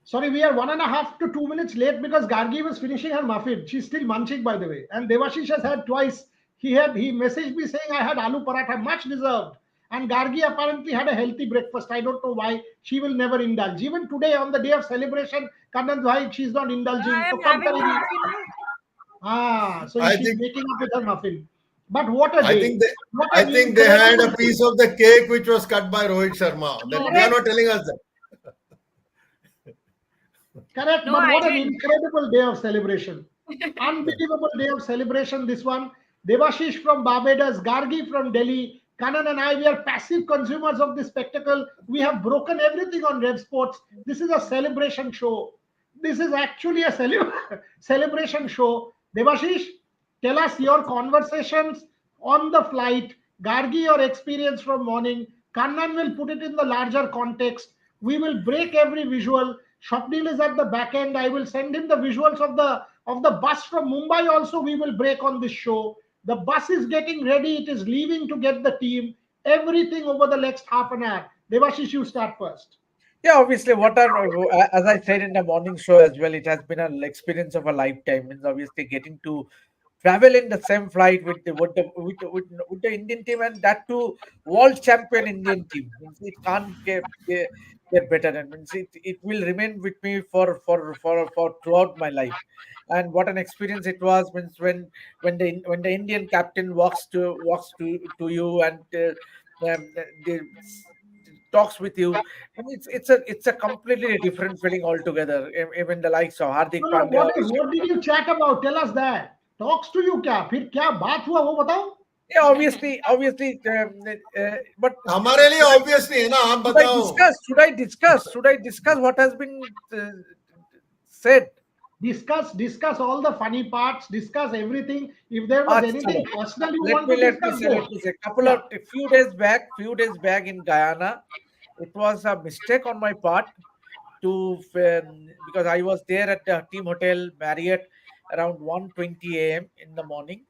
Sorry, we are 1.5 to 2 minutes late because Gargi was finishing her muffin. She's still munching, by the way. And Devashish has had twice. He messaged me saying I had aloo paratha, much deserved. And Gargi apparently had a healthy breakfast. I don't know why. She will never indulge. Even today, on the day of celebration, Kannan bhai, she's not indulging. I So am kam having my karegi? muffin now. So I she's think making up with her muffin. But what a I day! think they What I an think they had incredible a day! piece of the cake which was cut by Rohit Sharma. That No, they are Correct, not telling us that. correct. no, But I what an didn't. incredible day of celebration! Unbelievable day of celebration. This one, Devashish from Barbados, Gargi from Delhi, Kanan and I, we are passive consumers of this spectacle. We have broken everything on Rev Sports. This is a celebration show. This is actually a celebration show. Devashish, tell us your conversations on the flight. Gargi, your experience from morning. Kannan will put it in the larger context. We will break every visual. Shopnil is at the back end. I will send him the visuals of the bus from Mumbai. Also, we will break on this show. The bus is getting ready. It is leaving to get the team. Everything over the next half an hour. Devashish, you start first. Yeah, obviously, as I said in the morning show as well, it has been an experience of a lifetime. Means obviously getting to travel in the same flight with the Indian team, and that too world champion Indian team. Means it can't get better, and means it will remain with me for throughout my life. And what an experience it was. Means when the Indian captain walks to you and they talks with you, and it's a completely different feeling altogether. Even the likes of Hardik No, no. Pandya. What did you chat about? Tell us that. Talks to you क्या? फिर क्या बात हुआ वो बताओ? Yeah, obviously, but हमारे लिए should I, obvious नहीं है ना आप should I बताओ. discuss? Should I discuss what has been said? Discuss all the funny parts. Discuss everything. If there was Chalo. anything personal you Let want me to let me discuss, say go. let me say Yeah. a few days back in Guyana, it was a mistake on my part because I was there at the team hotel Marriott around 1:20 a.m. in the morning.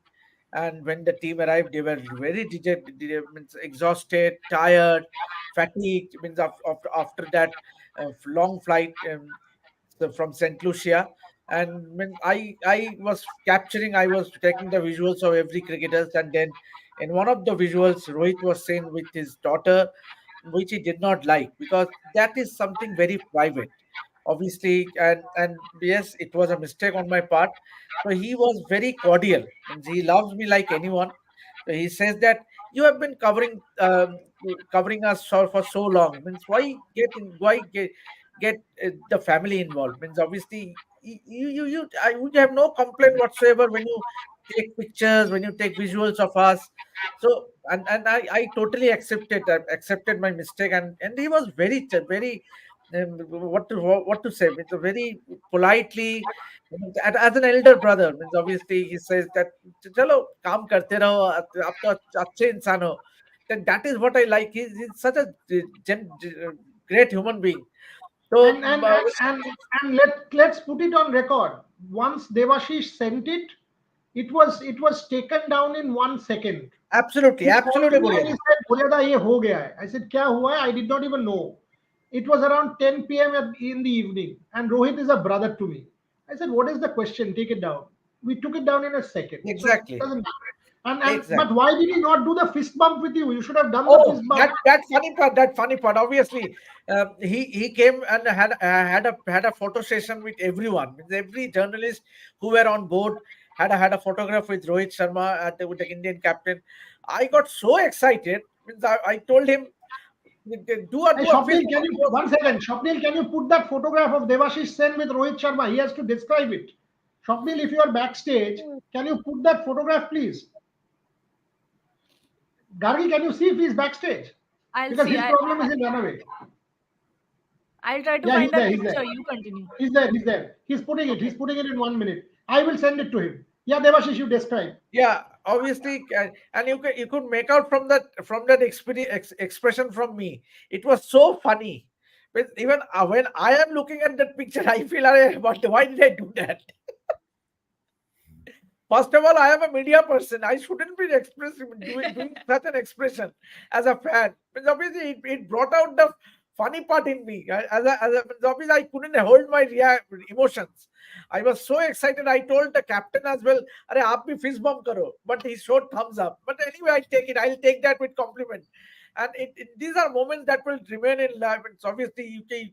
And when the team arrived, they were very dejected, means exhausted, tired, fatigued. Means after that long flight from St. Lucia. And when I was capturing, I was taking the visuals of every cricketers, and then in one of the visuals, Rohit was seen with his daughter, which he did not like because that is something very private, obviously. And yes, it was a mistake on my part. So he was very cordial, means he loves me like anyone. So he says that you have been covering us for so long. Means why get the family involved? Means obviously I would have no complaint whatsoever when you take pictures, when you take visuals of us. So I totally accepted my mistake, and he was very what to say. It's a very politely, as an elder brother. Means obviously he says that चलो काम करते रहो, आप तो अच्छे इंसान हो. Then that is what I like. He's such a great human being. So And and and and, and let's put it on record. Once Devashish sent it, it was taken down in 1 second. absolutely, He called absolutely, me and Bullion. he said, "Bolyada, ये हो गया है." I said, "क्या हुआ है?" I did not even know. It was around 10 p.m. In the evening, and Rohit is a brother to me. I said, "What is the question? Take it down." We took it down in a second, so it Exactly, doesn't matter. And but exactly. why did he not do the fist bump with you? You should have done the Oh, fist bump. that funny part. Obviously, he came and had a photo session with everyone. Means every journalist who were on board had a photograph with Rohit Sharma with the Indian captain. I got so excited. Means I told him, Hey, do a fist Shopnil, can bump. you 1 second? Shopnil, can you put that photograph of Devashish Sen with Rohit Sharma? He has to describe it. Shopnil, if you are backstage, can you put that photograph, please? Gargi, can you see if he's backstage? I'll Because see. his problem is in runaway. I'll try to Yeah, he's find there. that He's there. picture. You continue. He's there. He's there. He's putting it. He's Okay. putting it in 1 minute. I will send it to him. Yeah, Devashish, you describe. Yeah, obviously, and you could make out from that expression from me. It was so funny. But even when I am looking at that picture, I feel, why did I do that? First of all, I am a media person. I shouldn't be doing such an expression as a fan. Because obviously, it brought out the funny part in me. Obviously, I couldn't hold my emotions. I was so excited. I told the captain as well, "Arey, aap bhi fist bump karo." But he showed thumbs up. But anyway, I take it. I'll take that with compliment. And these are moments that will remain in life. It's obviously you can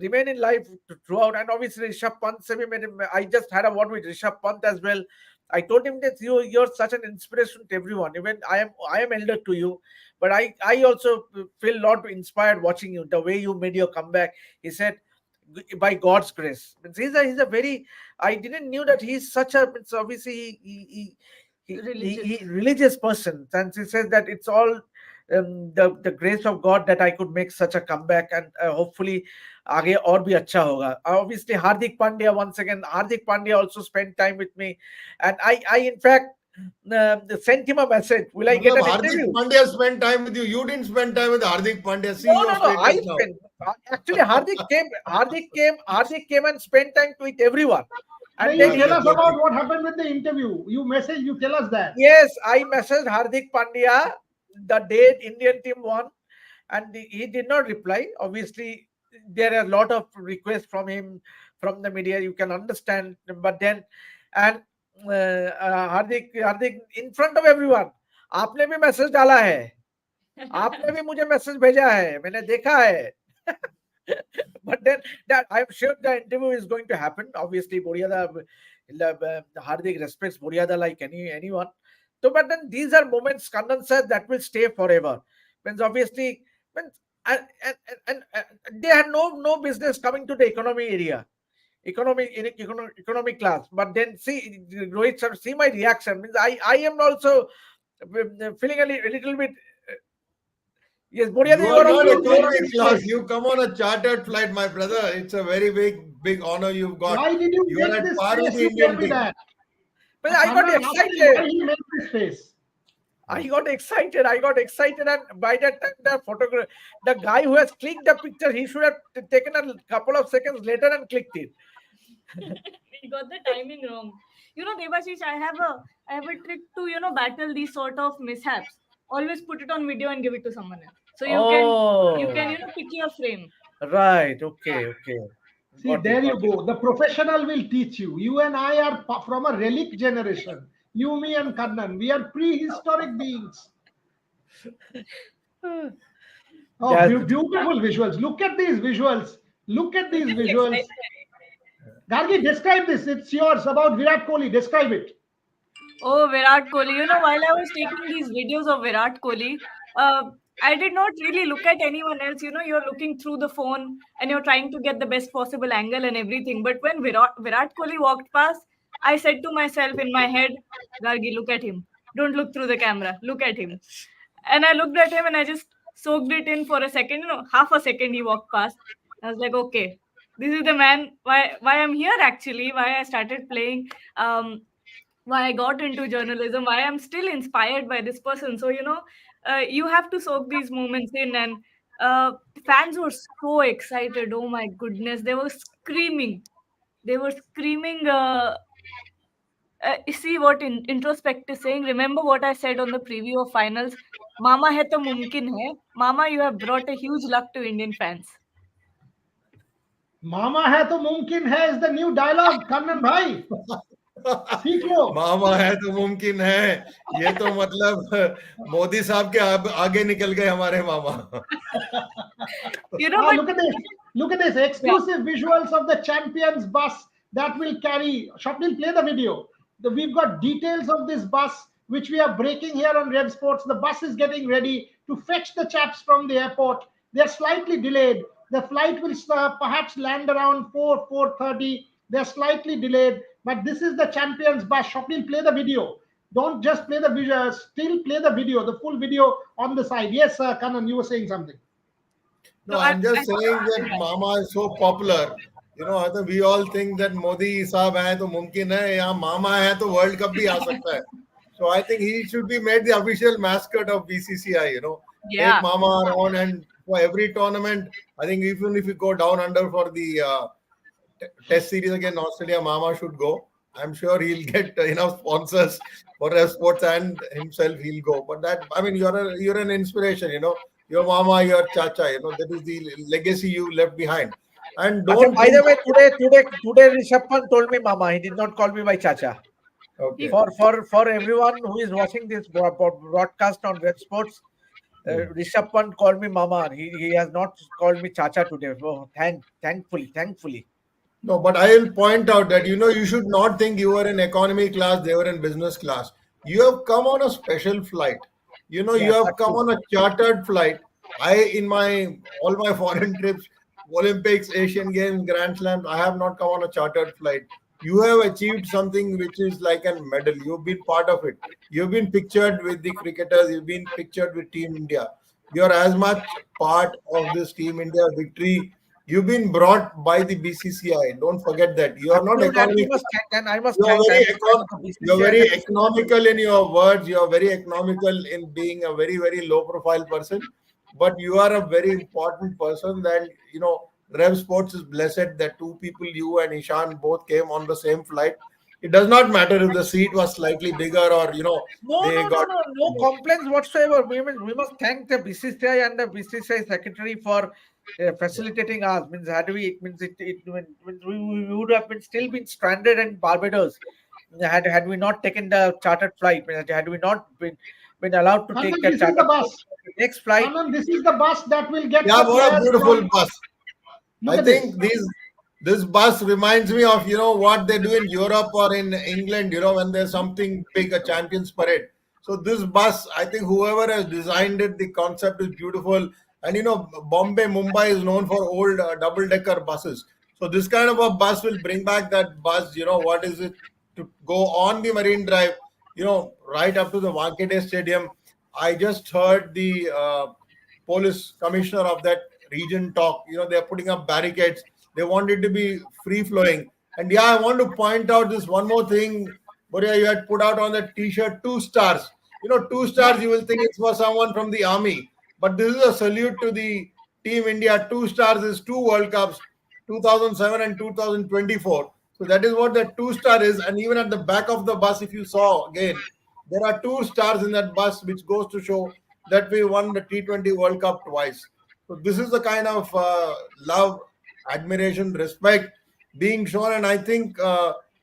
remain in life throughout. And obviously, Rishabh Pant se bhi I just had a word with Rishabh Pant as well. I told him that you're such an inspiration to everyone. Even I am elder to you, but I also feel a lot inspired watching you. The way you made your comeback. He said, by God's grace. He's a very. I didn't knew that he's such a. It's obviously he religious person, and he says that it's all the grace of God that I could make such a comeback, and hopefully आगे और भी अच्छा होगा. Obviously, Hardik Pandya once again. Hardik Pandya also spent time with me, and I in fact sent him a message. Will I get an interview? Hardik Pandya spent time with you. You didn't spend time with Hardik Pandya. See No, your no, no. I status now. spent. Actually, Hardik came and spent time with everyone. And You then tell us about what happened with the interview. You tell us that. yes, I messaged Hardik Pandya the day Indian team won, and he did not reply. Obviously, there are a lot of requests from him from the media. You can understand, but then and Hardik in front of everyone, आपने भी message डाला है, आपने भी मुझे message भेजा है, मैंने देखा है. But then that I'm sure the interview is going to happen. Obviously, Boriada, Hardik respects Boriada like anyone. So, but then these are moments, Kannan said, that will stay forever. Means obviously, and they had no business coming to the economy area, economic class. But then see, Rohit sir, see my reaction. Means I am also feeling a little bit. Yes, Boriada, You are not economic class. You come on a chartered flight, my brother. It's a very big honor you've got. Why did you You're make at this par with face? the You Indian tell me team. that. But I got Why excited. he made this face? I got excited, and by that time, the guy who has clicked the picture, he should have taken a couple of seconds later and clicked it. He got the timing wrong. Devashish, I have a trick to battle these sort of mishaps. Always put it on video and give it to someone else. So you can pick your frame. Right. Okay. See, Got there it. you go. The professional will teach you. You and I are from a relic generation. You, me, and Kannan. We are prehistoric beings. Oh, beautiful visuals. Look at these visuals. Gargi, describe this. It's yours about Virat Kohli. Describe it. Oh, Virat Kohli. While I was taking these videos of Virat Kohli, I did not really look at anyone else. You're looking through the phone and you're trying to get the best possible angle and everything. But when Virat Kohli walked past, I said to myself in my head, Gargi, look at him. Don't look through the camera. Look at him. And I looked at him and I just soaked it in for a second. Half a second he walked past. I was like, okay, this is the man. Why I'm here actually. Why I started playing. Why I got into journalism, why I'm still inspired by this person. So, you have to soak these moments in. And fans were so excited. Oh my goodness. They were screaming. See what Introspect is saying. Remember what I said on the preview of finals. Mama hai to mumkin hai. Mama, you have brought a huge luck to Indian fans. Mama hai to mumkin hai is the new dialogue, Kannan bhai. सीख लो. मामा है तो मुमकिन है. ये तो मतलब मोदी साहब के आगे निकल गए हमारे मामा. Look at this exclusive visuals of the champions bus that will carry. Shopnil, play the video. We've got details of this bus which we are breaking here on Rev Sports. The bus is getting ready to fetch the chaps from the airport. They're slightly delayed. The flight will perhaps land around 4:30. They're slightly delayed. But this is the champions bus. Shopnil, play the video. Don't just play the video. Still play the video, the full video on the side. Yes, Kannan, you were saying something. No, I'm just saying that Mama is so popular. I think we all think that Modi साहब है तो मुमकिन है. यहाँ Mama है तो World Cup भी आ सकता है. So I think he should be made the official mascot of BCCI. Yeah. Take Mama around, and for every tournament, I think even if you go down under for the Test series against Australia, Mama should go. I'm sure he'll get enough sponsors for Rev Sports, and himself he'll go. But you're an inspiration. your mama, your chacha. That is the legacy you left behind. And Acha, don't by think. the way, today Rishabh Pant told me mama. He did not call me by chacha. Okay. For everyone who is watching this broadcast on Red Sports, Rishabh Pant called me mama. He has not called me chacha today. Oh, thankfully. No, but I will point out that you should not think you were in economy class, they were in business class. You have come on a special flight. You Yes, have that's come true. on a chartered flight. I in my all my foreign trips, Olympics, Asian Games, Grand Slams, I have not come on a chartered flight. You have achieved something which is like a medal. You've been part of it. You've been pictured with the cricketers. You've been pictured with Team India. You're as much part of this Team India victory. You've been brought by the BCCI. Don't forget that. You are not Absolutely, and we economic. must thank. And I must You are thank. I very must thank the you're BCCI and very the economical in your words. You are very economical in being a very, very low profile person. But you are a very important person. That Rev Sports is blessed that two people, you and Ishan, both came on the same flight. It does not matter if the seat was slightly bigger or they got. No complaints whatsoever. We must thank the BCCI and the BCCI secretary for facilitating us. Means had we it means means we would have been still been stranded in Barbados had we not taken the chartered flight. Had we not been allowed to take Kannan, the this is the chartered flight. bus. The next flight. Kannan, this is the bus that will get Yeah, the what a players beautiful from. bus. Look I at this. think this bus reminds me of what they do in Europe or in England, when there's something big, a champions parade. So this bus, I think whoever has designed it, the concept is beautiful. And Bombay, Mumbai is known for old double-decker buses. So this kind of a bus will bring back that buzz. What is it to go on the Marine Drive? Right up to the Wankhede Stadium. I just heard the police commissioner of that region talk. They're putting up barricades. They want it to be free flowing. And yeah, I want to point out this one more thing. Boria, you had put out on the t-shirt 2 stars. 2 stars, you will think it's for someone from the army. But this is a salute to the Team India. 2 stars is 2 World Cups, 2007 and 2024. So that is what that 2 star is. And even at the back of the bus, if you saw again, there are 2 stars in that bus, which goes to show that we won the T20 World Cup twice. So this is the kind of love, admiration, respect being shown. And I think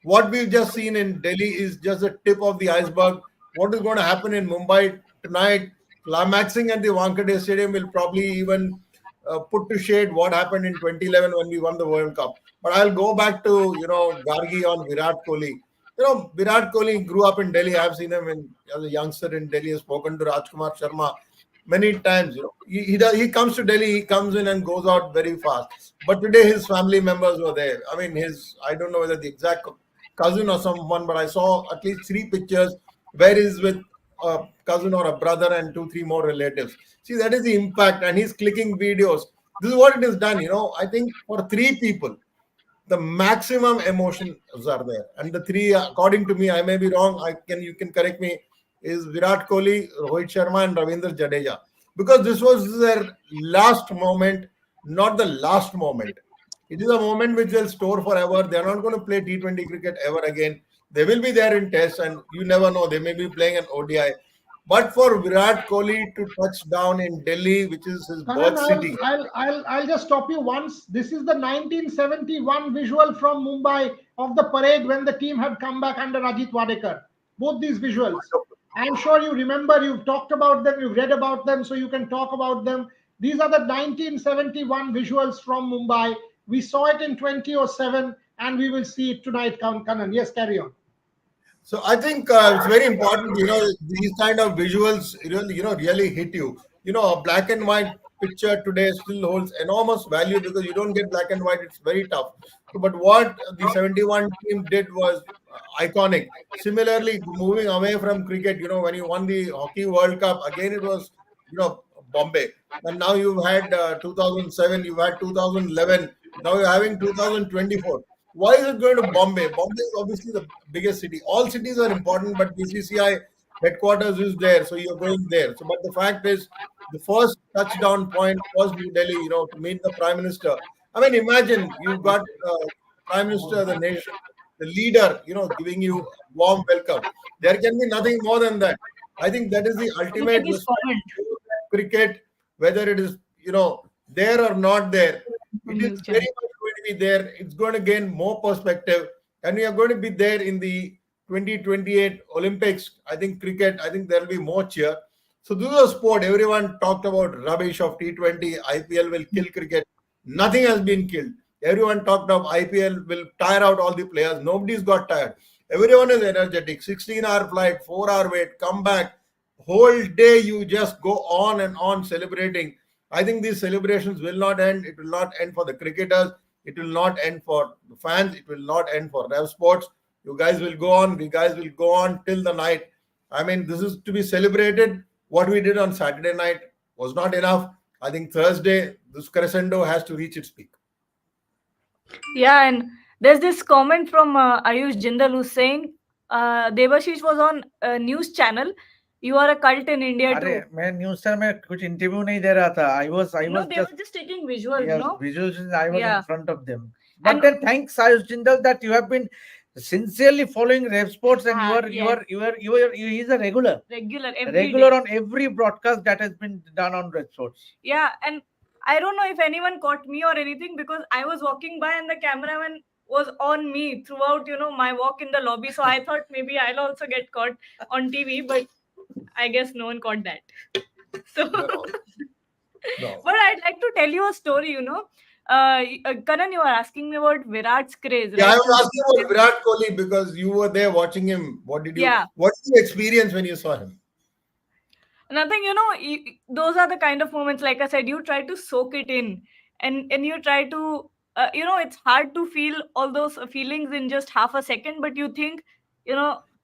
what we've just seen in Delhi is just the tip of the iceberg. What is going to happen in Mumbai tonight, climaxing at the Wankhede Stadium, will probably even put to shade what happened in 2011 when we won the World Cup. But I'll go back to Gargi on Virat Kohli. Virat Kohli grew up in Delhi. I've seen him as a youngster in Delhi. I've spoken to Rajkumar Sharma many times. He comes to Delhi, he comes in and goes out very fast. But today his family members were there. I mean, I don't know whether the exact cousin or someone, but I saw at least 3 pictures where he's with a cousin or a brother and 2-3 more relatives. See, that is the impact, and he's clicking videos. This is what it has done. I think for 3 people, the maximum emotions are there. And the 3, according to me, I may be wrong, you can correct me, is Virat Kohli, Rohit Sharma, and Ravindra Jadeja. Because this was their last moment, not the last moment. It is a moment which they'll store forever. They're not going to play T20 cricket ever again. They will be there in tests, and you never know, they may be playing an ODI. But for Virat Kohli to touch down in Delhi, which is his birth city. I'll just stop you once. This is the 1971 visual from Mumbai of the parade when the team had come back under Ajit Wadekar. Both these visuals. I'm sure you remember, you've talked about them, you've read about them, so you can talk about them. These are the 1971 visuals from Mumbai. We saw it in 2007, and we will see it tonight, Kannan. Yes, carry on. So I think it's very important, these kind of visuals really hit you. A black and white picture today still holds enormous value because you don't get black and white. It's very tough. So, but what the 71 team did was iconic. Similarly, moving away from cricket, when you won the Hockey World Cup, again, it was, Bombay. And now you've had 2007, you've had 2011, now you're having 2024. Why is it going to Bombay? Bombay is obviously the biggest city. All cities are important, but BCCI headquarters is there, so you're going there. So, but the fact is, the first touchdown point was New Delhi, to meet the Prime Minister. I mean, imagine you've got Prime Minister, the nation, the leader, giving you a warm welcome. There can be nothing more than that. I think that is the Look at ultimate this comment. cricket whether it is, there or not there. It is News channel. very much going to be there. It's going to gain more perspective, and we are going to be there in the 2028 Olympics. I think cricket, I think there will be more cheer. So this is a sport. Everyone talked about rubbish of T20. IPL will kill cricket. Nothing has been killed. Everyone talked of IPL will tire out all the players. Nobody's got tired. Everyone is energetic. 16-hour flight, 4-hour wait, come back. Whole day you just go on and on celebrating. I think these celebrations will not end. It will not end for the cricketers. It will not end for the fans. It will not end for Rev Sports. You guys will go on. We guys will go on till the night. I mean, this is to be celebrated. What we did on Saturday night was not enough. I think Thursday, this crescendo has to reach its peak. Yeah, and there's this comment from Ayush Jindal who's saying, Debashish was on a news channel. You are a cult in India अरे too. मैं news channel में कुछ interview नहीं दे रहा था. I was No, they just were just taking visuals, yes, no? visuals. I was Yeah. in front of them. But And- then thanks Ayush Jindal that you have been sincerely following Rev Sports, and yes. he's a regular Every regular day. on every broadcast that has been done on Rev Sports. Yeah, and I don't know if anyone caught me or anything because I was walking by and the cameraman was on me throughout, my walk in the lobby. So I thought maybe I'll also get caught on TV, but I guess no one caught that. So, No. but I'd like to tell you a story, Karan, you were asking me about Virat's craze, Yeah, right? I was asking about Virat Kohli because you were there watching him. What did you experience when you saw him? Nothing, those are the kind of moments, like I said, you try to soak it in, and you try to it's hard to feel all those feelings in just half a second, but you think,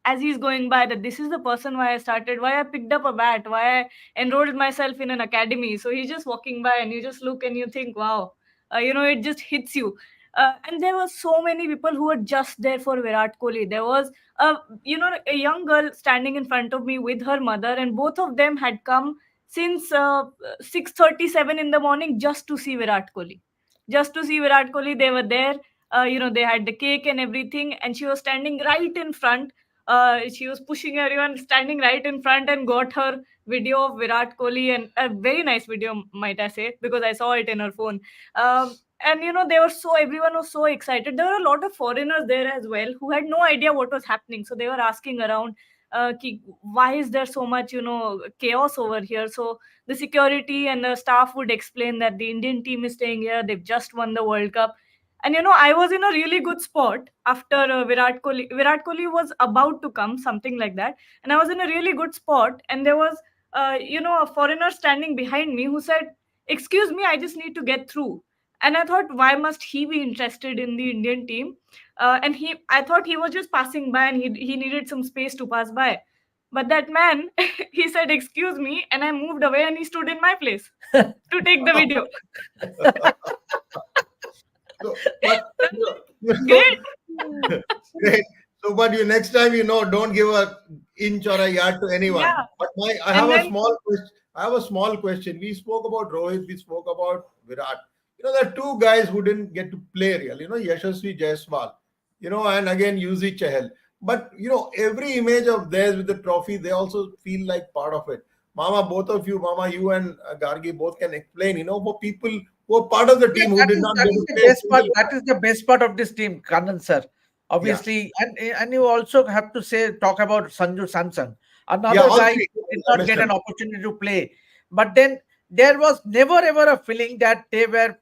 as he's going by, that this is the person why I started, why I picked up a bat, why I enrolled myself in an academy. So he's just walking by and you just look and you think, wow, it just hits you. And there were so many people who were just there for Virat Kohli. There was a young girl standing in front of me with her mother, and both of them had come since 6:37 in the morning just to see Virat Kohli. Just to see Virat Kohli, they were there. They had the cake and everything, and she was standing right in front. She was pushing everyone, standing right in front, and got her video of Virat Kohli, and a very nice video, might I say, because I saw it in her phone. And everyone was so excited. There were a lot of foreigners there as well who had no idea what was happening, so they were asking around, why is there so much chaos over here? So the security and the staff would explain that the Indian team is staying here, they've just won the World Cup. And I was in a really good spot after Virat Kohli was about to come, something like that, and I was in a really good spot, and there was a foreigner standing behind me who said, excuse me, I just need to get through. And I thought, why must he be interested in the Indian team? I thought he was just passing by and he needed some space to pass by. But that man, he said, excuse me, and I moved away and he stood in my place to take the video. So, but, Great. great. So, but you next time, don't give a inch or a yard to anyone. Yeah. But I have a small question. I have a small question. We spoke about Rohit. We spoke about Virat. There are two guys who didn't get to play real. Yashasvi Jaiswal. And again Yuzi Chahal. But every image of theirs with the trophy, they also feel like part of it. Mama, both of you, Mama, you and Gargi both can explain. For people who are part of the team who did not get to play. That is the best part of this team, Kannan sir. Obviously, and you also have to talk about Sanju Samson, another guy who did not get an opportunity to play. But then there was never ever a feeling that they were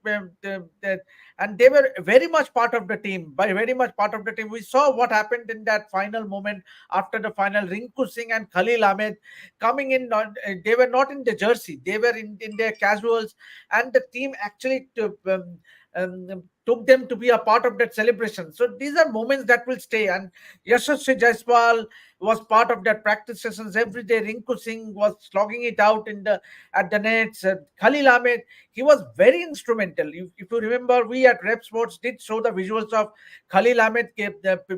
and they were very much part of the team. By very much part of the team, we saw what happened in that final moment after the final. Rinku Singh and Khalil Ahmed coming in, they were not in the jersey, they were in their casuals, and the team actually took them to be a part of that celebration. So these are moments that will stay. And Yashasvi Jaiswal was part of that practice sessions every day. Rinku Singh was slogging it out at the nets. Khalil Ahmed, he was very instrumental. If you remember, we at Rep Sports did show the visuals of Khalil Ahmed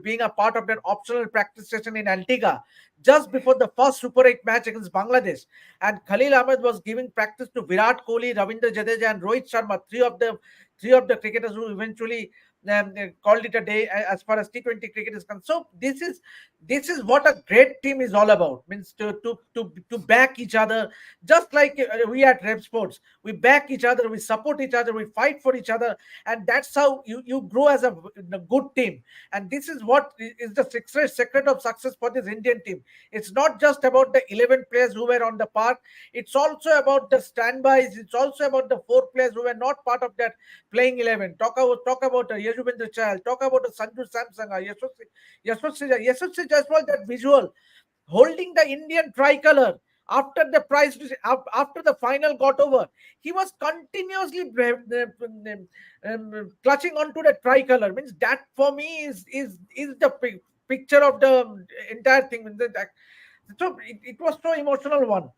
being a part of that optional practice session in Antigua just before the first Super 8 match against Bangladesh. And Khalil Ahmed was giving practice to Virat Kohli, Ravindra Jadeja and Rohit Sharma, three of the three of the cricketers who eventually called it a day as far as T20 cricket is concerned. So this is what a great team is all about. Means to back each other, just like we at Rep Sports, we back each other, we support each other, we fight for each other, and that's how you grow as a good team. And this is what is the secret of success for this Indian team. It's not just about the 11 players who were on the park. It's also about the standbys. It's also about the 4 players who were not part of that playing 11. Talk about Yajuvendra Chahal. Talk about Sanju Samsung, Yashasvi Jaiswal. That visual holding the Indian tricolor after the after the final got over, he was continuously clutching onto the tricolor. Means that for me is the picture of the entire thing. So it was so emotional one.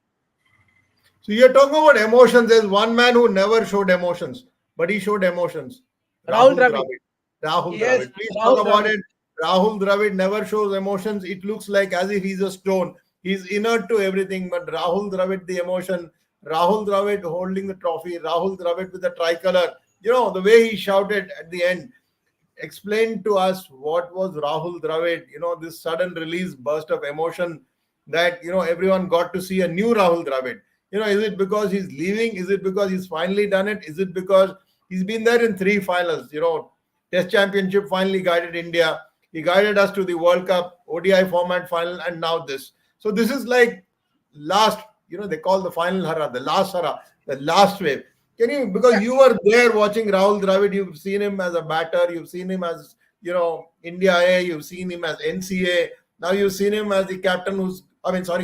So you're talking about emotions. There's one man who never showed emotions, but he showed emotions. Rahul Rahul Dravid. Dravid. Rahul Yes, Dravid. Please Rahul talk about Dravid. it. Rahul Dravid never shows emotions. It looks like as if he's a stone. He's inert to everything. But Rahul Dravid, the emotion. Rahul Dravid holding the trophy. Rahul Dravid with the tricolor. You know, the way he shouted at the end. Explain to us what was Rahul Dravid. You know, this sudden release burst of emotion that, you know, everyone got to see a new Rahul Dravid. You know, is it because he's leaving? Is it because he's finally done it? Is it because he's been there in 3 finals? You know, Test Championship finally guided India. He guided us to the World Cup, ODI format final, and now this. So this is like last, you know, they call the final hara, the last wave. Can you, because you were there watching Rahul Dravid, you've seen him as a batter, you've seen him as, you know, India A, you've seen him as NCA. Now you've seen him as the captain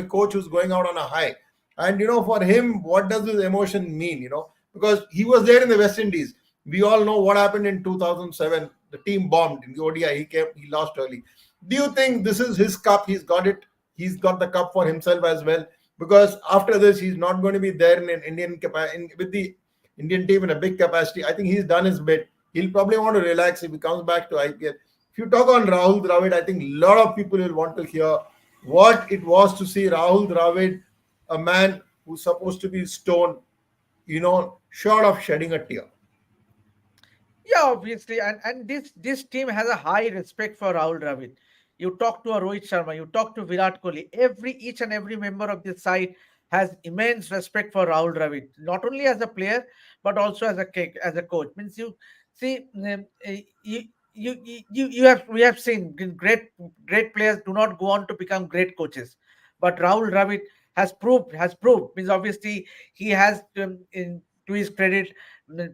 coach who's going out on a high. And, you know, for him, what does this emotion mean, you know? Because he was there in the West Indies. We all know what happened in 2007. The team bombed in the ODI. He lost early. Do you think this is his cup? He's got it. He's got the cup for himself as well. Because after this, he's not going to be there in an with the Indian team in a big capacity. I think he's done his bit. He'll probably want to relax if he comes back to IPL. If you talk on Rahul Dravid, I think a lot of people will want to hear what it was to see Rahul Dravid, a man who's supposed to be stone, you know, short of shedding a tear. Yeah, obviously, and this team has a high respect for Rahul Dravid. You talk to a Rohit Sharma, you talk to Virat Kohli. Each and every member of this side has immense respect for Rahul Dravid, not only as a player but also as a coach. Means you see, we have seen great players do not go on to become great coaches, but Rahul Dravid has proved. Means obviously he has to his credit,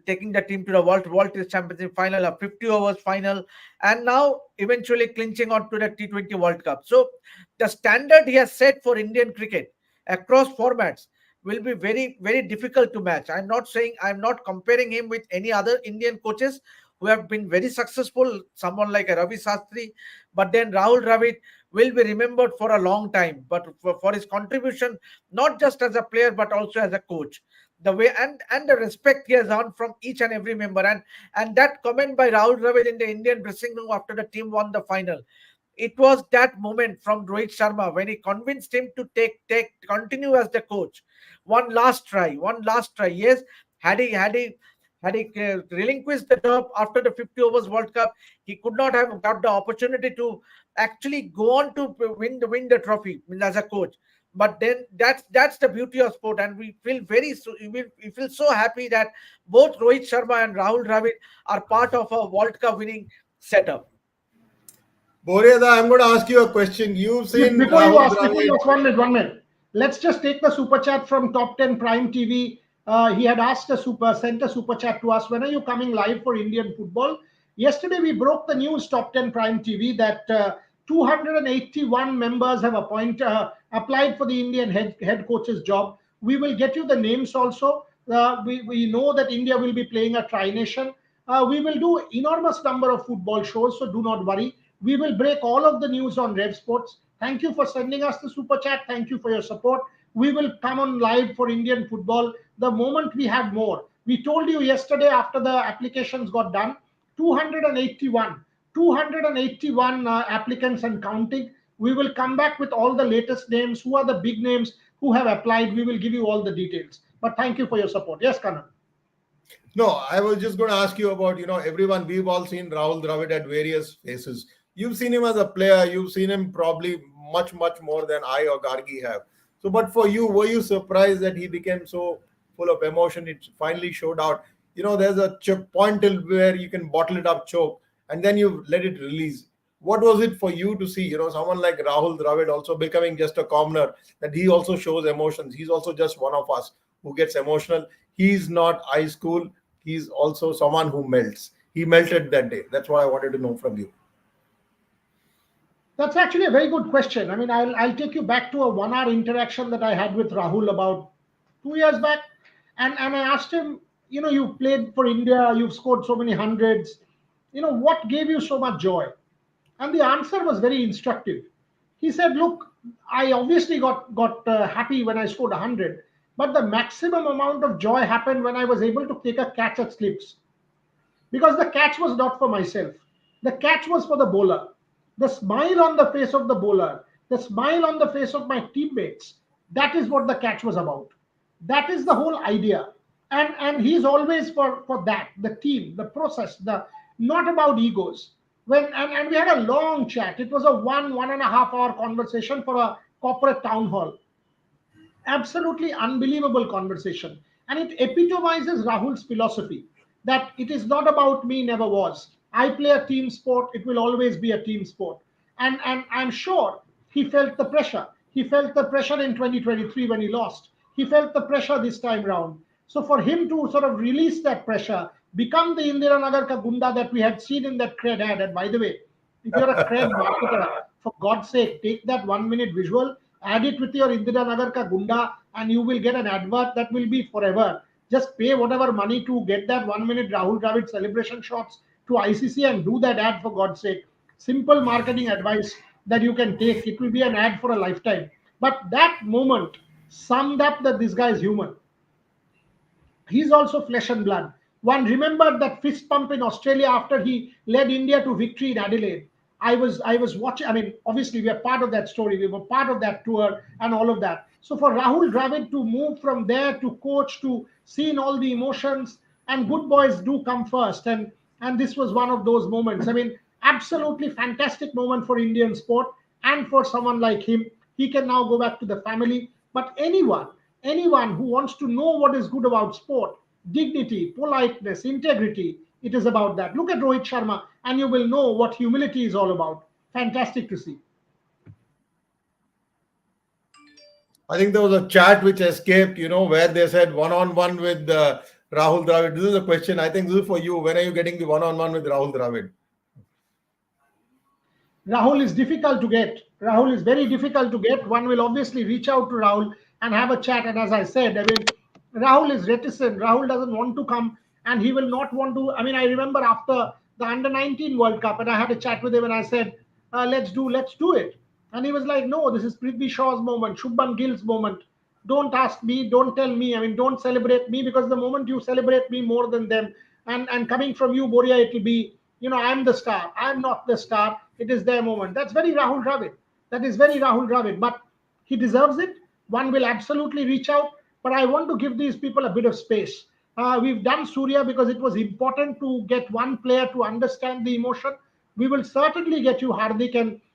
taking the team to the World Test Championship final, a 50 overs final, and now eventually clinching on to the T20 World Cup. So the standard he has set for Indian cricket across formats will be very, very difficult to match. I'm not comparing him with any other Indian coaches who have been very successful, someone like a Ravi Sastry, but then Rahul Dravid will be remembered for a long time, but for his contribution, not just as a player, but also as a coach. The way and the respect he has earned from each and every member, and that comment by Rahul Dravid in the Indian dressing room after the team won the final, it was that moment from Rohit Sharma when he convinced him to continue as the coach. One last try. Yes, had he relinquished the job after the 50 overs World Cup, he could not have got the opportunity to actually go on to win the trophy as a coach. But then that's the beauty of sport, and we feel we feel so happy that both Rohit Sharma and Rahul Dravid are part of a World Cup winning setup. Boryada, I'm going to ask you a question. You've seen Before you Rahul ask, before you Dravid. ask, 1 minute. Let's just take the super chat from Top 10 Prime TV. He had sent a super chat to us. When are you coming live for Indian football? Yesterday we broke the news, Top 10 Prime TV, that 281 members have applied for the Indian head coach's job. We will get you the names also. We know that India will be playing a tri-nation. We will do enormous number of football shows, so do not worry. We will break all of the news on Rev Sports. Thank you for sending us the super chat. Thank you for your support. We will come on live for Indian football the moment we have more. We told you yesterday after the applications got done, 281 applicants and counting. We will come back with all the latest names. Who are the big names who have applied? We will give you all the details. But thank you for your support. Yes, Kanan. No, I was just going to ask you about, everyone, we've all seen Rahul Dravid at various phases. You've seen him as a player, you've seen him probably much, much more than I or Gargi have. So, but for you, were you surprised that he became so full of emotion? It finally showed out. There's a point till where you can bottle it up, choke, and then you let it release. What was it for you to see, someone like Rahul Dravid also becoming just a commoner, that he also shows emotions? He's also just one of us who gets emotional. He's not ice cool. He's also someone who melts. He melted that day. That's what I wanted to know from you. That's actually a very good question. I mean, I'll take you back to a 1 hour interaction that I had with Rahul about 2 years back. And I asked him, you played for India, you've scored so many hundreds. What gave you so much joy? And the answer was very instructive. He said, look, I obviously got happy when I scored 100, but the maximum amount of joy happened when I was able to take a catch at slips, because the catch was not for myself. The catch was for the bowler. The smile on the face of the bowler, the smile on the face of my teammates, that is what the catch was about. That is the whole idea. And he's always for that, the team, the process, the not about egos. And we had a long chat. It was a 1.5 hour conversation for a corporate town hall. Absolutely unbelievable conversation. And it epitomizes Rahul's philosophy that it is not about me, never was. I play a team sport, it will always be a team sport. And I'm sure he felt the pressure. He felt the pressure in 2023 when he lost. He felt the pressure this time round. So for him to sort of release that pressure, become the Indira Nagar ka Gunda that we had seen in that cred ad. And by the way, if you're a cred marketer, for God's sake, take that 1 minute visual, add it with your Indira Nagar ka Gunda, and you will get an advert that will be forever. Just pay whatever money to get that 1 minute Rahul Dravid celebration shots to ICC and do that ad, for God's sake. Simple marketing advice that you can take. It will be an ad for a lifetime. But that moment summed up that this guy is human. He's also flesh and blood. One remembered that fist pump in Australia after he led India to victory in Adelaide. I was watching. I mean, obviously we are part of that story. We were part of that tour and all of that. So for Rahul Dravid to move from there to coach to seeing all the emotions, and good boys do come first. And this was one of those moments. I mean, absolutely fantastic moment for Indian sport, and for someone like him, he can now go back to the family. But anyone who wants to know what is good about sport, dignity, politeness, integrity, it is about that. Look at Rohit Sharma, and you will know what humility is all about. Fantastic to see. I think there was a chat which escaped, where they said one-on-one with Rahul Dravid. This is a question. I think this is for you. When are you getting the one-on-one with Rahul Dravid? Rahul is difficult to get. Rahul is very difficult to get. One will obviously reach out to Rahul and have a chat. And as I said, I mean, Rahul is reticent. Rahul doesn't want to come, and he will not want to. I mean, I remember after the Under 19 World Cup, and I had a chat with him, and I said, let's do it. And he was like, no, this is Prithvi Shaw's moment, Shubman Gill's moment. Don't ask me, don't tell me. I mean, don't celebrate me, because the moment you celebrate me more than them, and coming from you, Boria, it will be, I'm the star. I'm not the star. It is their moment. That's very Rahul Dravid. That is very Rahul Dravid. But he deserves it. One will absolutely reach out. But I want to give these people a bit of space. We've done Surya because it was important to get one player to understand the emotion. We will certainly get you Hardik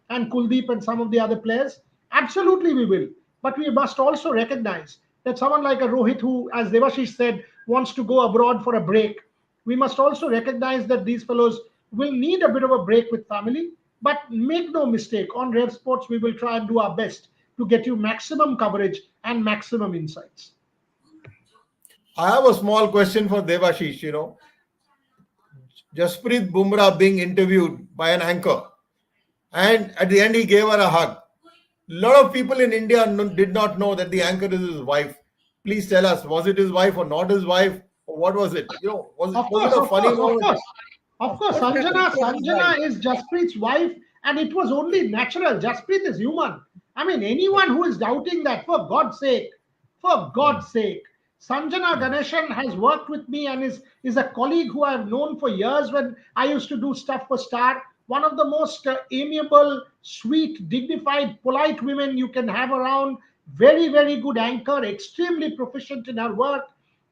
and Kuldeep and some of the other players. Absolutely, we will. But we must also recognize that someone like a Rohit, who, as Devashish said, wants to go abroad for a break, we must also recognize that these fellows will need a bit of a break with family. But make no mistake, on Rev Sports, we will try and do our best to get you maximum coverage and maximum insights. I have a small question for Devashish. Jasprit Bumrah being interviewed by an anchor, and at the end he gave her a hug. A lot of people in India did not know that the anchor is his wife. Please tell us, was it his wife or not his wife, or what was it? Was it a funny moment? Of course, Sanjana is Jasprit's wife, and it was only natural. Jasprit is human. I mean, anyone who is doubting that, for God's sake, Sanjana Ganeshan has worked with me and is a colleague who I've known for years when I used to do stuff for Star. One of the most amiable, sweet, dignified, polite women you can have around. Very, very good anchor, extremely proficient in her work.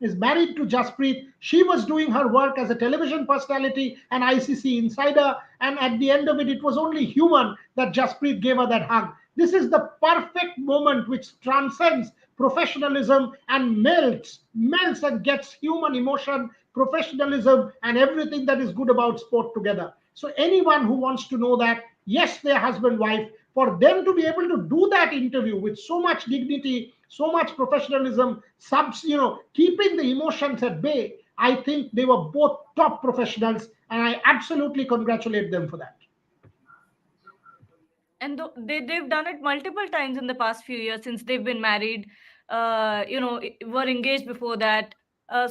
is married to Jasprit. She was doing her work as a television personality and ICC insider. And at the end of it, it was only human that Jasprit gave her that hug. This is the perfect moment which transcends professionalism and melts and gets human emotion, professionalism, and everything that is good about sport together. So anyone who wants to know that, yes, they're husband wife, for them to be able to do that interview with so much dignity, so much professionalism, keeping the emotions at bay, I think they were both top professionals, and I absolutely congratulate them for that. And they've done it multiple times in the past few years since they've been married. Were engaged before that.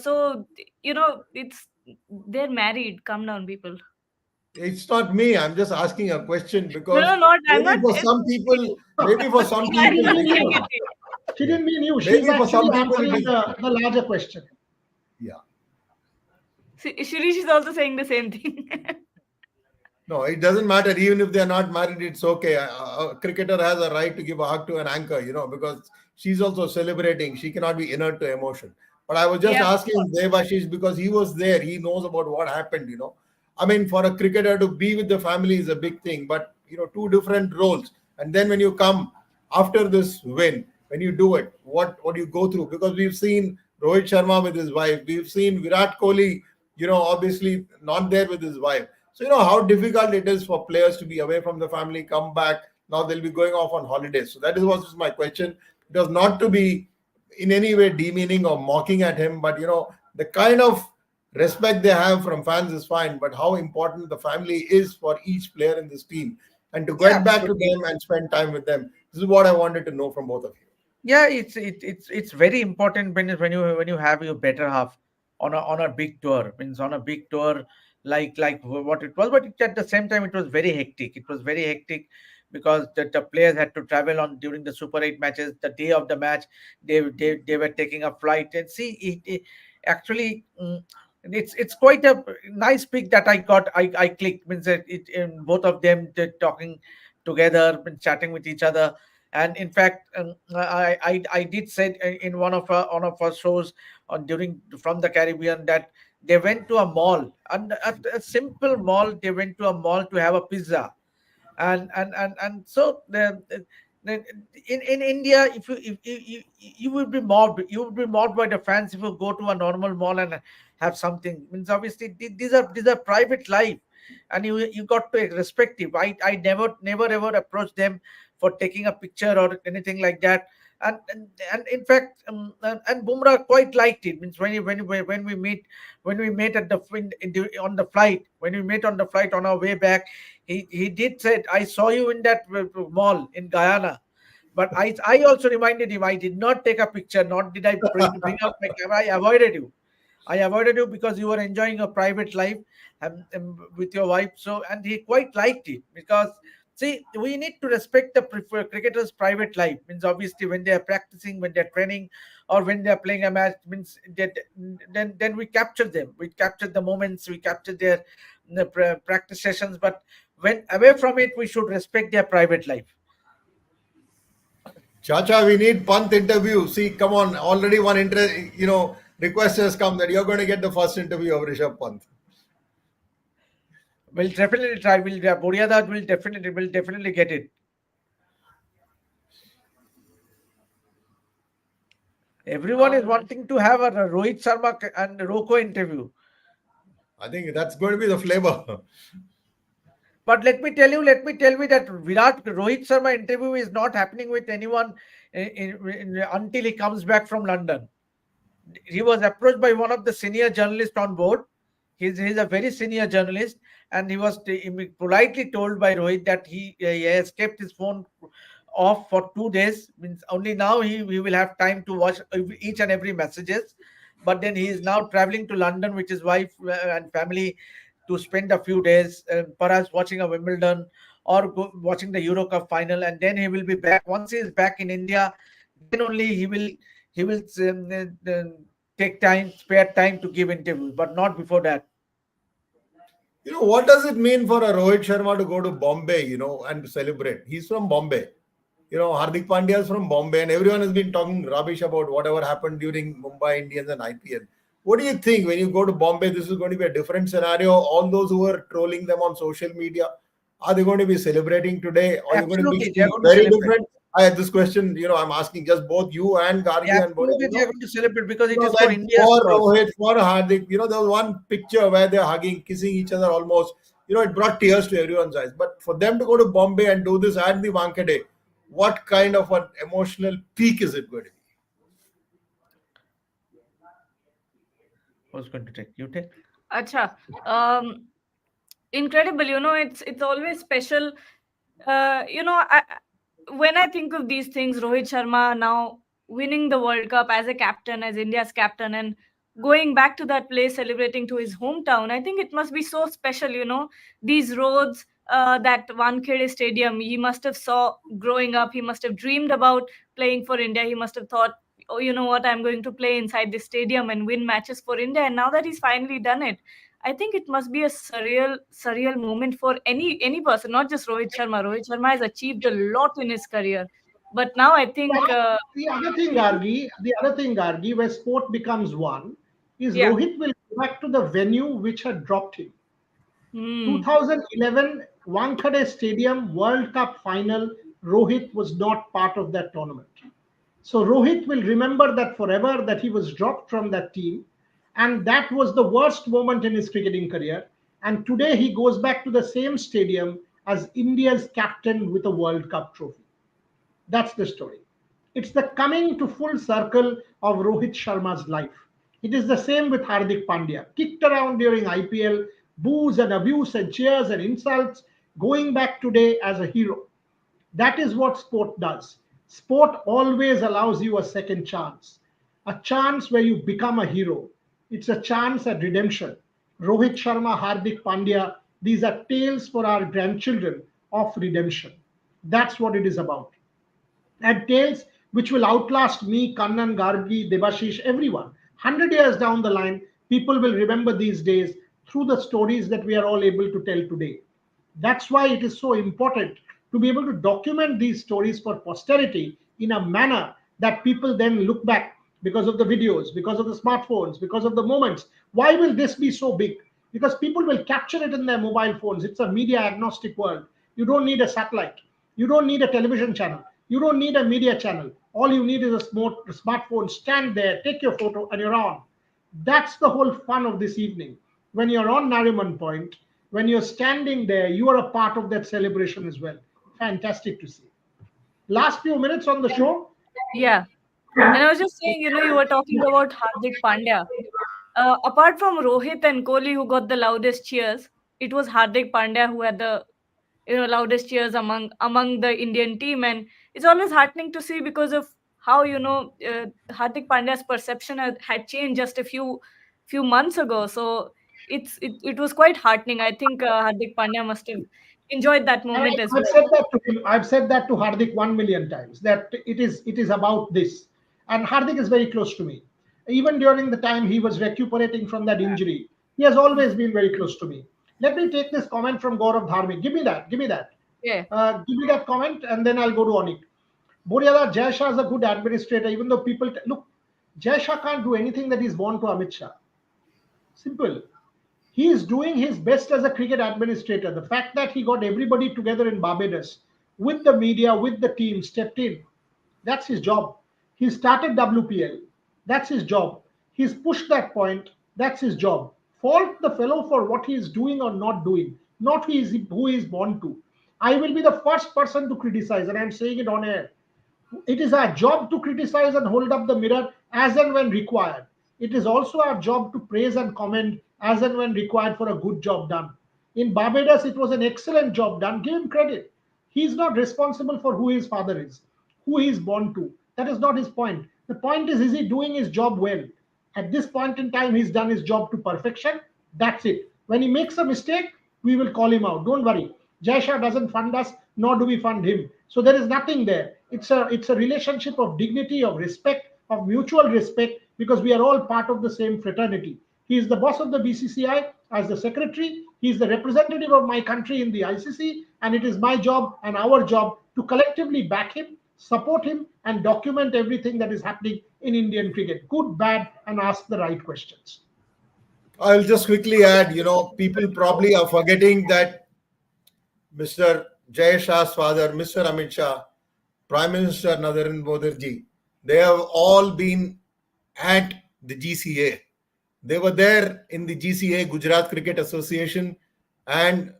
So it's they're married. Calm down, people. It's not me. I'm just asking a question No, because no, not. I'm maybe not. for some people, maybe for some She people, didn't mean Clarifying you. it. She didn't mean you. She's maybe for some actually people, answering the larger question. yeah. Shirish is also saying the same thing. No, it doesn't matter. Even if they're not married, it's okay. A cricketer has a right to give a hug to an anchor, because she's also celebrating. She cannot be inert to emotion. But I was just Yeah, of asking course. Devashish because he was there. He knows about what happened. I mean, for a cricketer to be with the family is a big thing, but, two different roles. And then when you come after this win, when you do it, what do you go through? Because we've seen Rohit Sharma with his wife. We've seen Virat Kohli, obviously not there with his wife. So, how difficult it is for players to be away from the family, come back. Now they'll be going off on holidays. So that was my question. It was not to be in any way demeaning or mocking at him, but, the kind of respect they have from fans is fine. But how important the family is for each player in this team and to Yeah, get back to absolutely. them and spend time with them. This is what I wanted to know from both of you. Yeah, it's very important when you have your better half on a big tour. Means on a big tour like what it was, but at the same time it was very hectic. It was very hectic because the players had to travel on during the Super 8 matches. The day of the match, they were taking a flight and see it actually. It's quite a nice pic that I got. I clicked means that both of them talking together and chatting with each other. And in fact, I did say in one of our shows on during from the Caribbean that they went to a mall, and a simple mall. They went to a mall to have a pizza, and so the in India, if you would be mobbed, you would be mobbed by the fans if you go to a normal mall and have something. Means obviously these are private life, and you got to respect it. I never ever approached them for taking a picture or anything like that. And in fact, and Bumrah quite liked it. Means when we met at on the flight, when we met on the flight on our way back, he did said, I saw you in that mall in Guyana. But I also reminded him I did not take a picture, nor did I bring out my camera. I avoided you because you were enjoying your private life with your wife. So, and he quite liked it because, see, we need to respect the cricketers' private life. Means obviously when they are practicing, when they're training, or when they're playing a match, means that then we capture them. We capture the moments. We capture their practice sessions. But when away from it, we should respect their private life. Chacha, we need Pant interview. See, come on, already one request has come that you're going to get the first interview of Rishabh Pant. We'll definitely try. Boriadat will definitely get it. Everyone is wanting to have a Rohit Sharma and Roko interview. I think that's going to be the flavor. But let me tell you that Rohit Sharma interview is not happening with anyone until he comes back from London. He was approached by one of the senior journalists on board. He's a very senior journalist, and he was politely told by Rohit that he has kept his phone off for 2 days. Means only now he will have time to watch each and every messages. But then he is now traveling to London with his wife and family to spend a few days, perhaps watching a Wimbledon or watching the Euro Cup final, and then he will be back. Once he is back in India, then only he will take time, spare time to give interviews, but not before that. What does it mean for a Rohit Sharma to go to Bombay, and celebrate? He's from Bombay. Hardik Pandya is from Bombay, and everyone has been talking rubbish about whatever happened during Mumbai Indians and IPL. What do you think when you go to Bombay? This is going to be a different scenario. All those who are trolling them on social media, are they going to be celebrating today? Or are you going to be Absolutely, they are seeing going to very celebrate. different? I had this question, I'm asking just both you and Gargi and Boria. Absolutely, they are going to celebrate because it is That for India's for cause. Rohit, for Hardik, there was one picture where they're hugging, kissing each other almost. It brought tears to everyone's eyes. But for them to go to Bombay and do this at the Wankhede, what kind of an emotional peak is it going to be? Who's going to take? You take? Acha. Incredible. It's always special. When I think of these things, Rohit Sharma now winning the World Cup as a captain, as India's captain, and going back to that place, celebrating to his hometown, I think it must be so special. These roads, that Wankhede Stadium, he must have saw growing up. He must have dreamed about playing for India. He must have thought, oh, you know what, I'm going to play inside this stadium and win matches for India. And now that he's finally done it, I think it must be a surreal moment for any person, not just Rohit Sharma. Rohit Sharma has achieved a lot in his career, but now I think, The other thing, Gargi, where sport becomes one, is yeah. Rohit will go back to the venue which had dropped him. Hmm. 2011 Wankhede Stadium World Cup final, Rohit was not part of that tournament. So Rohit will remember that forever, that he was dropped from that team. And that was the worst moment in his cricketing career. And today he goes back to the same stadium as India's captain with a World Cup trophy. That's the story. It's the coming to full circle of Rohit Sharma's life. It is the same with Hardik Pandya. Kicked around during IPL, boos and abuse and cheers and insults, going back today as a hero. That is what sport does. Sport always allows you a second chance, a chance where you become a hero. It's a chance at redemption. Rohit Sharma, Hardik Pandya, these are tales for our grandchildren of redemption. That's what it is about. And tales which will outlast me, Kannan, Gargi, Debashish, everyone. 100 years down the line, people will remember these days through the stories that we are all able to tell today. That's why it is so important to be able to document these stories for posterity in a manner that people then look back because of the videos, because of the smartphones, because of the moments. Why will this be so big? Because people will capture it in their mobile phones. It's a media agnostic world. You don't need a satellite. You don't need a television channel. You don't need a media channel. All you need is a smartphone. Stand there, take your photo, and you're on. That's the whole fun of this evening. When you're on Nariman Point, when you're standing there, you are a part of that celebration as well. Fantastic to see. Last few minutes on the show. Yeah. And I was just saying, you were talking about Hardik Pandya. Apart from Rohit and Kohli, who got the loudest cheers, it was Hardik Pandya who had the loudest cheers among the Indian team. And it's always heartening to see because of how Hardik Pandya's perception had changed just a few months ago. So it was quite heartening. I think Hardik Pandya must have enjoyed that moment as I've well. said that to him. I've said that to Hardik 1 million times. That it is about this, and Hardik is very close to me. Even during the time he was recuperating from that injury, he has always been very close to me. Let me take this comment from Gaurav Dharmik. Give me that. Give me that. Yeah. Give me that comment, and then I'll go to Onik. Boryada, Jai Shah is a good administrator, even though people look, Jai Shah can't do anything that he's born to Amit Shah. Simple. He is doing his best as a cricket administrator. The fact that he got everybody together in Barbados with the media, with the team, stepped in, that's his job. He started WPL, that's his job. He's pushed that point, that's his job. Fault the fellow for what he is doing or not doing, not who he is born to. I will be the first person to criticize, and I'm saying it on air. It is our job to criticize and hold up the mirror as and when required. It is also our job to praise and comment as and when required for a good job done. In Barbados, it was an excellent job done. Give him credit. He is not responsible for who his father is, who he is born to. That is not his point. The point is he doing his job well? At this point in time, he's done his job to perfection. That's it. When he makes a mistake, we will call him out. Don't worry. Jai Shah doesn't fund us, nor do we fund him. So there is nothing there. It's a relationship of dignity, of respect, of mutual respect, because we are all part of the same fraternity. He is the boss of the BCCI as the secretary. He is the representative of my country in the ICC, and it is my job and our job to collectively back him support him, and document everything that is happening in Indian cricket, good, bad, and ask the right questions. I'll just quickly add, people probably are forgetting that Mr. Jay Shah's father, Mr. Amit Shah, Prime Minister Narendra Modi ji, they have all been at the GCA. They were there in the GCA, Gujarat Cricket Association, and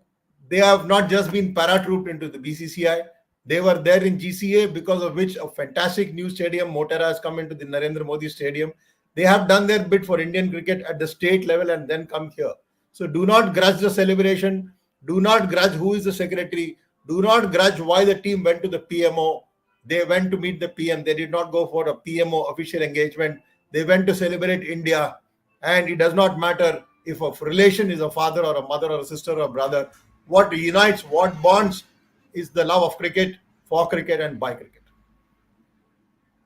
they have not just been paratrooped into the BCCI. They were there in GCA, because of which a fantastic new stadium, Motera, has come into the Narendra Modi Stadium. They have done their bit for Indian cricket at the state level and then come here. So do not grudge the celebration. Do not grudge who is the secretary. Do not grudge why the team went to the PMO. They went to meet the PM. They did not go for a PMO official engagement. They went to celebrate India. And it does not matter if a relation is a father or a mother or a sister or a brother. What unites, what bonds is the love of cricket, for cricket, and by cricket.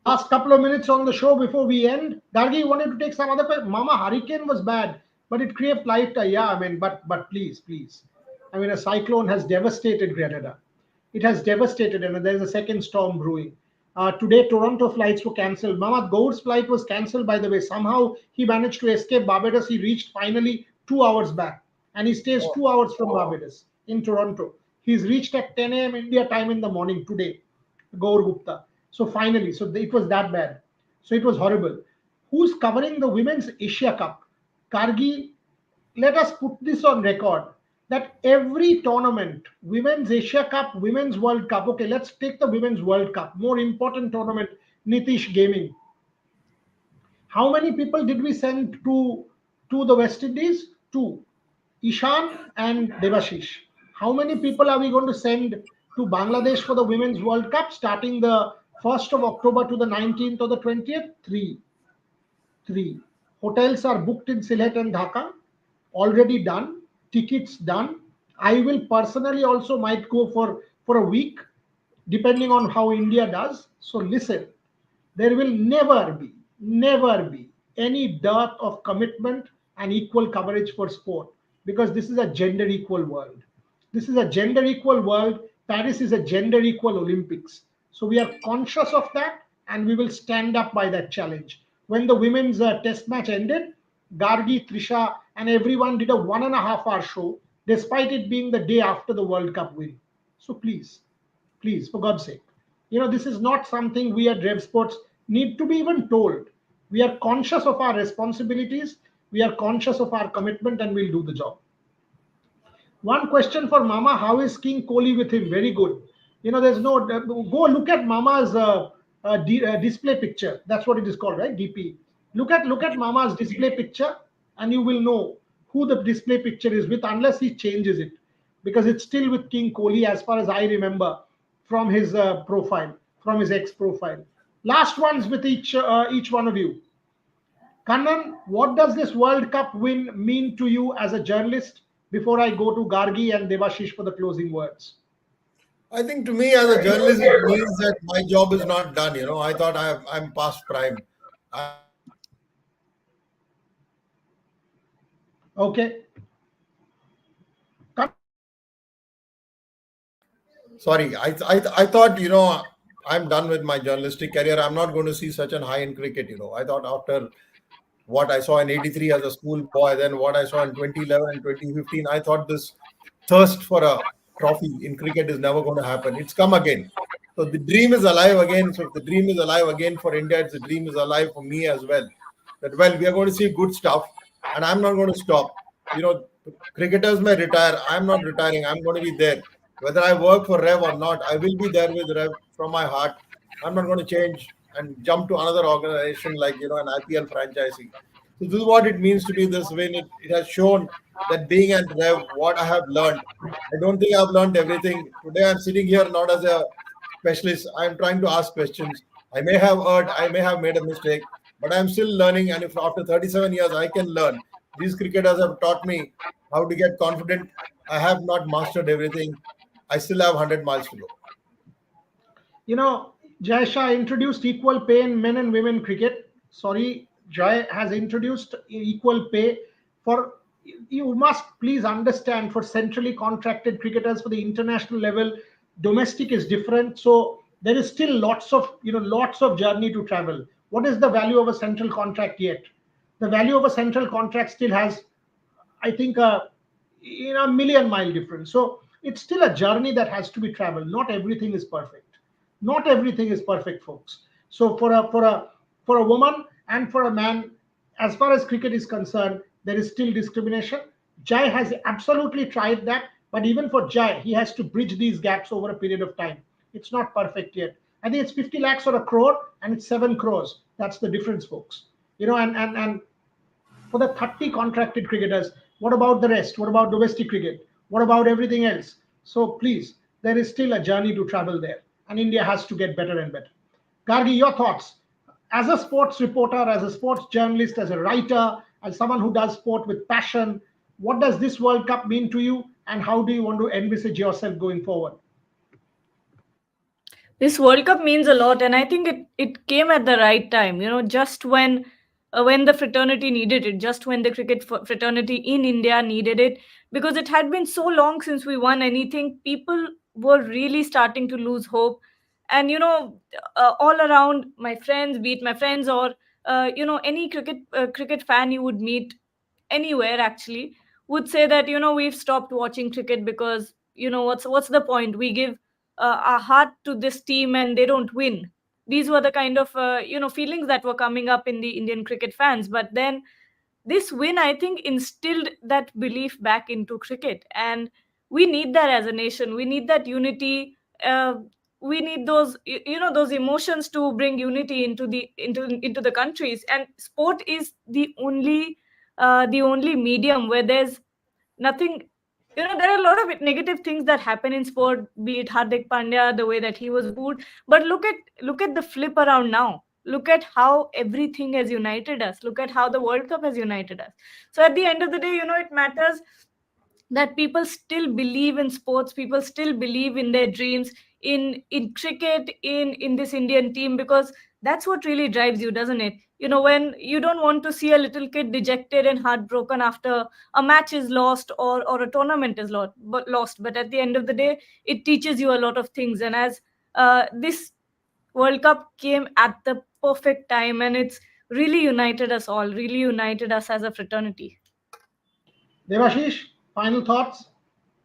Last couple of minutes on the show before we end. Gargi, you wanted to take some other question? Mama, hurricane was bad, but it created life. Yeah, I mean, but please. I mean, a cyclone has devastated Grenada. It has devastated, and there's a second storm brewing. Today, Toronto flights were cancelled. Mamad Gour's flight was cancelled, by the way. Somehow he managed to escape Barbados. He reached finally 2 hours back, and he stays 2 hours from Barbados in Toronto. He's reached at 10 a.m. India time in the morning today, Gaur Gupta. So finally, it was that bad. So it was horrible. Who's covering the Women's Asia Cup? Kargi, let us put this on record that every tournament, Women's Asia Cup, Women's World Cup, okay, let's take the Women's World Cup, more important tournament, Nitish Gaming. How many people did we send to the West Indies? 2. Ishan and Devashish. How many people are we going to send to Bangladesh for the Women's World Cup starting the 1st of October to the 19th or the 20th? 3. Hotels are booked in Sylhet and Dhaka, already done. Tickets done. I will personally also might go for a week, depending on how India does. So listen, there will never be any dearth of commitment and equal coverage for sport, because this is a gender equal world. This is a gender equal world. Paris is a gender equal Olympics. So we are conscious of that, and we will stand up by that challenge. When the women's test match ended, Gargi, Trisha, and everyone did a 1.5-hour show, despite it being the day after the World Cup win. So please, for God's sake, this is not something we at Rev Sports need to be even told. We are conscious of our responsibilities, we are conscious of our commitment, and we'll do the job. One question for Mama: how is King Kohli with him? Very good. There's no go look at Mama's display picture. That's what it is called, right? DP. Look at Mama's display picture, and you will know who the display picture is with, unless he changes it, because it's still with King Kohli as far as I remember from his profile, from his ex profile. Last ones with each one of you. Kannan, what does this World Cup win mean to you as a journalist? Before I go to Gargi and Devashish for the closing words. I think to me as a journalist, it means that my job is not done. I thought I'm past prime. Okay. Sorry, I thought, I'm done with my journalistic career. I'm not going to see such a high in cricket. I thought after what I saw in 83 as a school boy, then what I saw in 2011 and 2015, I thought this thirst for a trophy in cricket is never going to happen. It's come again. So the dream is alive again. So if the dream is alive again for India, the dream is alive for me as well. That, we are going to see good stuff, and I'm not going to stop. Cricketers may retire. I'm not retiring. I'm going to be there. Whether I work for Rev or not, I will be there with Rev from my heart. I'm not going to change and jump to another organization like, an IPL franchisee. So this is what it means to be this win. It has shown that being at Rev, what I have learned. I don't think I've learned everything. Today I'm sitting here not as a specialist. I'm trying to ask questions. I may have erred. I may have made a mistake, but I'm still learning. And if after 37 years I can learn, these cricketers have taught me how to get confident. I have not mastered everything. I still have 100 miles to go. Jai Shah introduced equal pay in men and women cricket. Sorry, Jai has introduced equal pay for, you must please understand, for centrally contracted cricketers for the international level, domestic is different. So There is still lots of journey to travel. What is the value of a central contract yet? The value of a central contract still has, I think, a million mile difference. So it's still a journey that has to be traveled. Not everything is perfect. Not everything is perfect, folks. So for a woman and for a man, as far as cricket is concerned, there is still discrimination. Jai has absolutely tried that, but even for Jai, he has to bridge these gaps over a period of time. It's not perfect yet. I think it's 50 lakhs or a crore, and it's 7 crores. That's the difference, folks. And for the 30 contracted cricketers, what about the rest? What about domestic cricket? What about everything else? So please, there is still a journey to travel there, and India has to get better and better. Gargi, your thoughts as a sports reporter, as a sports journalist, as a writer, as someone who does sport with passion. What does this World Cup mean to you, and how do you want to envisage yourself going forward? This World Cup means a lot, and I think it came at the right time. Just when the fraternity needed it, just when the cricket fraternity in India needed it, because it had been so long since we won anything. People were really starting to lose hope, and all around my friends, be it my friends or any cricket fan you would meet anywhere actually, would say that we've stopped watching cricket because what's the point? We give our heart to this team and they don't win. These were the kind of feelings that were coming up in the Indian cricket fans. But then this win, I think, instilled that belief back into cricket, and we need that as a nation. We need that unity. We need those those emotions to bring unity into the countries. And sport is the only medium where there's nothing. There are a lot of negative things that happen in sport, be it Hardik Pandya, the way that he was booed. But look at the flip around now. Look at how everything has united us. Look at how the World Cup has united us. So at the end of the day, it matters that people still believe in sports. People still believe in their dreams, in cricket, in this Indian team, because that's what really drives you, doesn't it? When you don't want to see a little kid dejected and heartbroken after a match is lost, or a tournament is lost. But at the end of the day, it teaches you a lot of things. And as this World Cup came at the perfect time, and it's really united us all, really united us as a fraternity. Devashish, final thoughts?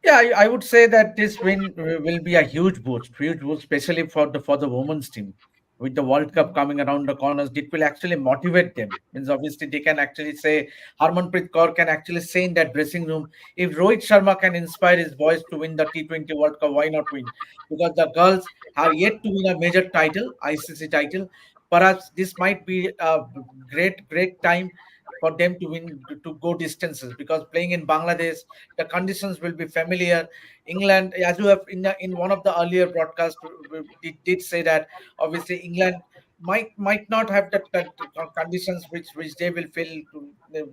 Yeah, I would say that this win will be a huge boost, especially for the women's team. With the World Cup coming around the corners, it will actually motivate them. Means obviously they can actually say, Harmanpreet Kaur can actually say in that dressing room, if Rohit Sharma can inspire his boys to win the T20 World Cup, why not win? Because the girls have yet to win a major title, ICC title. Perhaps this might be a great time for them to win, to go distances, because playing in Bangladesh, the conditions will be familiar. England, as you have in one of the earlier broadcasts, did say that obviously England might not have that conditions which they will feel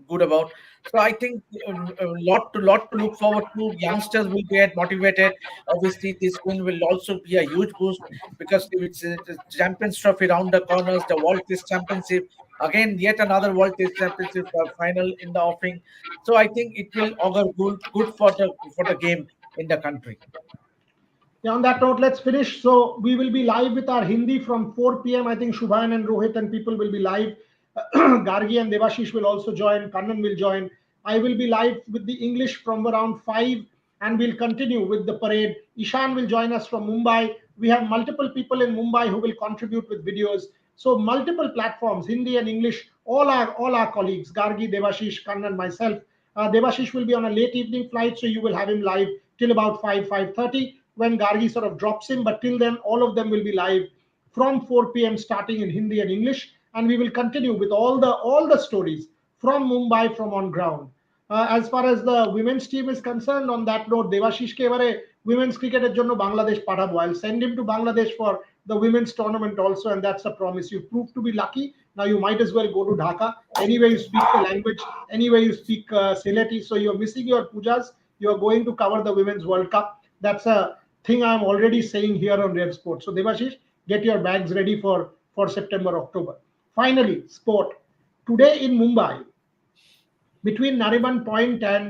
good about. So I think a lot to look forward to. Youngsters will get motivated. Obviously, this win will also be a huge boost, because it's the Champions Trophy around the corners, the World Test Championship. Again, yet another World Test Championship final in the offing. So I think it will augur good for the game in the country. Yeah, on that note, let's finish. So we will be live with our Hindi from 4 p.m. I think Shubhan and Rohit and people will be live. Gargi and Devashish will also join. Kannan will join. I will be live with the English from around 5, and we'll continue with the parade. Ishan will join us from Mumbai. We have multiple people in Mumbai who will contribute with videos. So multiple platforms, Hindi and English, all our colleagues, Gargi, Devashish, Kannan, myself. Devashish will be on a late evening flight, so you will have him live till about 5:30 when Gargi sort of drops him. But till then, all of them will be live from 4 p.m. starting in Hindi and English, and we will continue with all the stories from Mumbai, from on ground. As far as the women's team is concerned, on that note, Devashish ke এবারে women's cricket এর জন্য বাংলাদেশ পাঠাবো. I'll send him to Bangladesh for the women's tournament also, and that's a promise. You proved to be lucky. Now you might as well go to Dhaka. Anyway, you speak the language. Anyway, you speak Sylheti. So you're missing your pujas. You're going to cover the Women's World Cup. That's a thing I'm already saying here on Rev Sport. So Devashish, get your bags ready for September, October. Finally, sport. Today in Mumbai, between Nariman Point and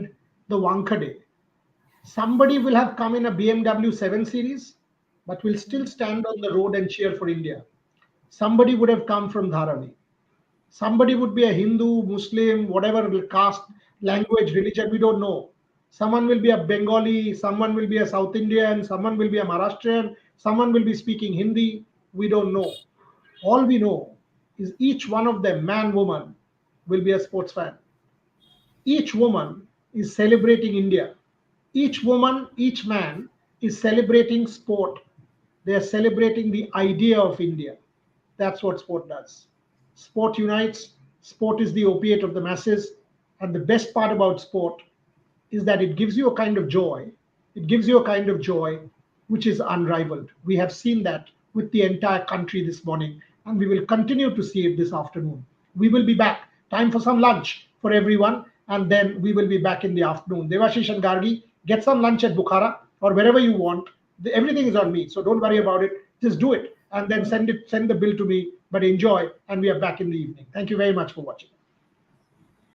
the Wankhede, somebody will have come in a BMW 7 Series. but will still stand on the road and cheer for India. Somebody would have come from Dharavi. Somebody would be a Hindu, Muslim, whatever caste, language, religion, we don't know. Someone will be a Bengali, someone will be a South Indian, someone will be a Maharashtrian, someone will be speaking Hindi. We don't know. All we know is each one of them, man, woman, will be a sports fan. Each woman is celebrating India. Each woman, each man is celebrating sport. They are celebrating the idea of India. That's what sport does. Sport unites. Sport is the opiate of the masses. And the best part about sport is that it gives you a kind of joy. It gives you a kind of joy which is unrivaled. We have seen that with the entire country this morning, and we will continue to see it this afternoon. We will be back. Time for some lunch for everyone, and then we will be back in the afternoon. Devashish and Gargi, get some lunch at Bukhara or wherever you want. Everything is on me, so don't worry about it. Just do it, and then send the bill to me. But enjoy, and we are back in the evening. Thank you very much for watching.